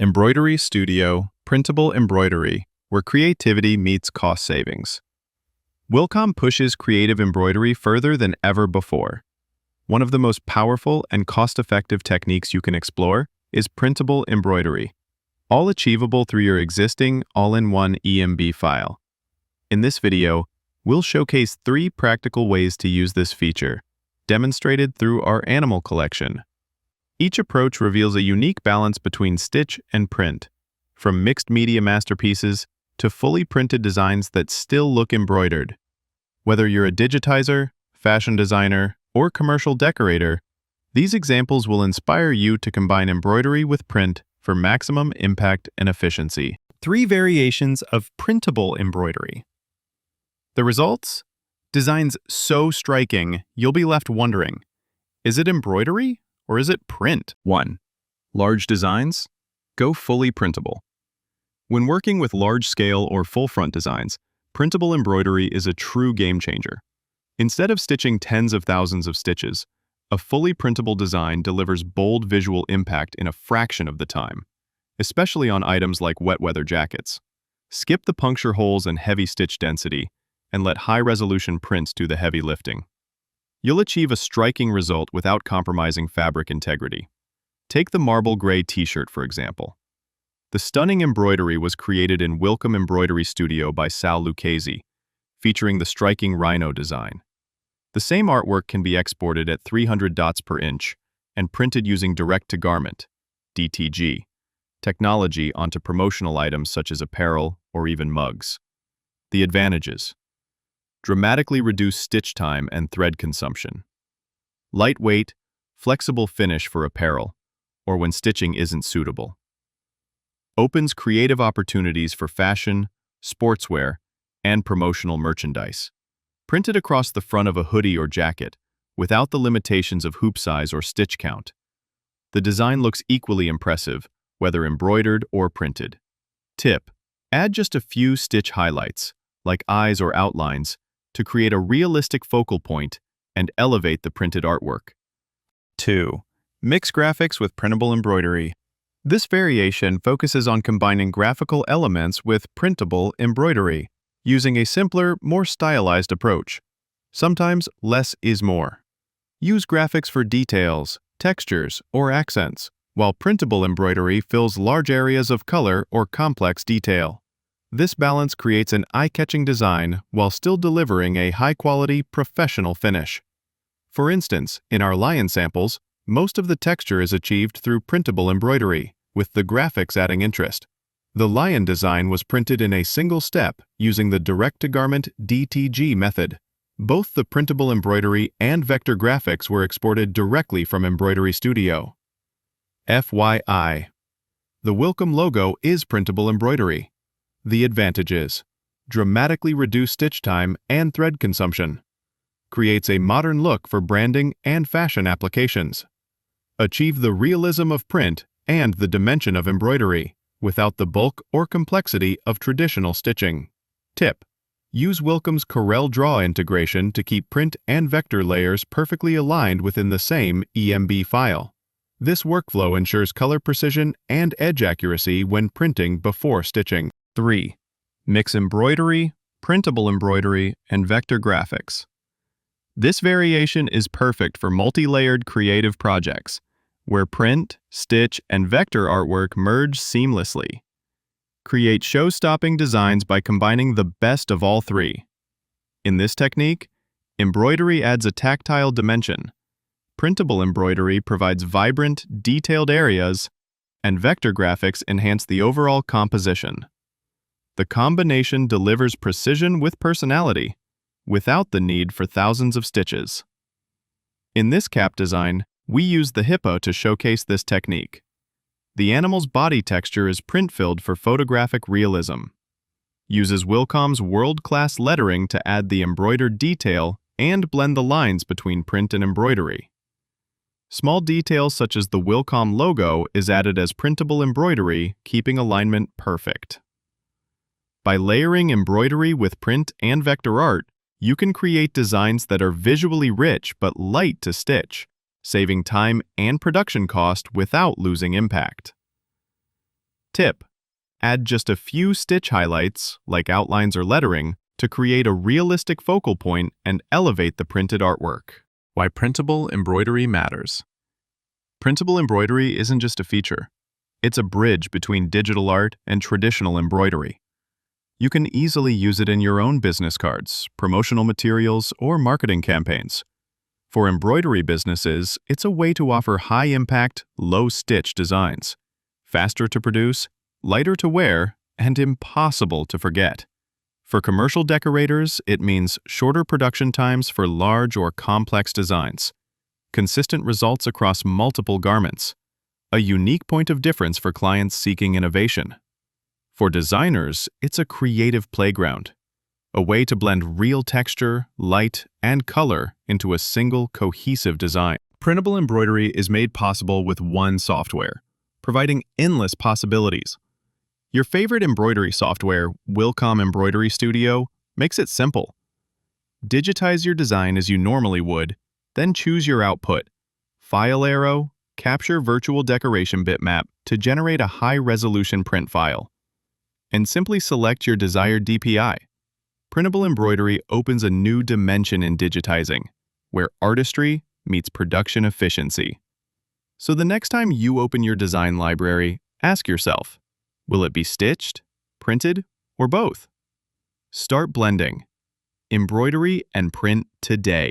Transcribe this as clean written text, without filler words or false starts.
Embroidery Studio, Printable Embroidery, where creativity meets cost savings. Wilcom pushes creative embroidery further than ever before. One of the most powerful and cost-effective techniques you can explore is printable embroidery, all achievable through your existing all-in-one EMB file. In this video, we'll showcase 3 practical ways to use this feature, demonstrated through our animal collection. Each approach reveals a unique balance between stitch and print, from mixed media masterpieces to fully printed designs that still look embroidered. Whether you're a digitizer, fashion designer, or commercial decorator, these examples will inspire you to combine embroidery with print for maximum impact and efficiency. 3 variations of printable embroidery. The results? Designs so striking, you'll be left wondering, is it embroidery or is it print? 1. Large designs? Go fully printable. When working with large-scale or full-front designs, printable embroidery is a true game-changer. Instead of stitching tens of thousands of stitches, a fully printable design delivers bold visual impact in a fraction of the time, especially on items like wet weather jackets. Skip the puncture holes and heavy stitch density, and let high-resolution prints do the heavy lifting. You'll achieve a striking result without compromising fabric integrity. Take the marble gray t-shirt, for example. The stunning embroidery was created in Wilcom Embroidery Studio by Sal Lucchese, featuring the striking rhino design. The same artwork can be exported at 300 dots per inch and printed using direct-to-garment (DTG) technology onto promotional items such as apparel or even mugs. The advantages: dramatically reduce stitch time and thread consumption. Lightweight, flexible finish for apparel, or when stitching isn't suitable. Opens creative opportunities for fashion, sportswear, and promotional merchandise. Printed across the front of a hoodie or jacket, without the limitations of hoop size or stitch count. The design looks equally impressive, whether embroidered or printed. Tip: add just a few stitch highlights, like eyes or outlines, to create a realistic focal point and elevate the printed artwork. 2. Mix graphics with printable embroidery. This variation focuses on combining graphical elements with printable embroidery, using a simpler, more stylized approach. Sometimes less is more. Use graphics for details, textures, or accents, while printable embroidery fills large areas of color or complex detail. This balance creates an eye-catching design while still delivering a high-quality, professional finish. For instance, in our lion samples, most of the texture is achieved through printable embroidery, with the graphics adding interest. The lion design was printed in a single step using the direct-to-garment DTG method. Both the printable embroidery and vector graphics were exported directly from Embroidery Studio. FYI: the Wilcom logo is printable embroidery. The advantages: dramatically reduced stitch time and thread consumption. Creates a modern look for branding and fashion applications. Achieve the realism of print and the dimension of embroidery, without the bulk or complexity of traditional stitching. Tip: use Wilcom's Corel Draw integration to keep print and vector layers perfectly aligned within the same EMB file. This workflow ensures color precision and edge accuracy when printing before stitching. 3. Mix embroidery, printable embroidery, and vector graphics. This variation is perfect for multi-layered creative projects, where print, stitch, and vector artwork merge seamlessly. Create show-stopping designs by combining the best of all 3. In this technique, embroidery adds a tactile dimension, printable embroidery provides vibrant, detailed areas, and vector graphics enhance the overall composition. The combination delivers precision with personality, without the need for thousands of stitches. In this cap design, we use the hippo to showcase this technique. The animal's body texture is print-filled for photographic realism. Uses Wilcom's world-class lettering to add the embroidered detail and blend the lines between print and embroidery. Small details such as the Wilcom logo is added as printable embroidery, keeping alignment perfect. By layering embroidery with print and vector art, you can create designs that are visually rich but light to stitch, saving time and production cost without losing impact. Tip: add just a few stitch highlights, like outlines or lettering, to create a realistic focal point and elevate the printed artwork. Why printable embroidery matters. Printable embroidery isn't just a feature. It's a bridge between digital art and traditional embroidery. You can easily use it in your own business cards, promotional materials, or marketing campaigns. For embroidery businesses, it's a way to offer high-impact, low-stitch designs, faster to produce, lighter to wear, and impossible to forget. For commercial decorators, it means shorter production times for large or complex designs, consistent results across multiple garments, a unique point of difference for clients seeking innovation. For designers, it's a creative playground, a way to blend real texture, light, and color into a single cohesive design. Printable embroidery is made possible with one software, providing endless possibilities. Your favorite embroidery software, Wilcom Embroidery Studio, makes it simple. Digitize your design as you normally would, then choose your output. File arrow, capture virtual decoration bitmap to generate a high-resolution print file. And simply select your desired DPI. Printable embroidery opens a new dimension in digitizing, where artistry meets production efficiency. So the next time you open your design library, ask yourself, will it be stitched, printed, or both? Start blending embroidery and print today.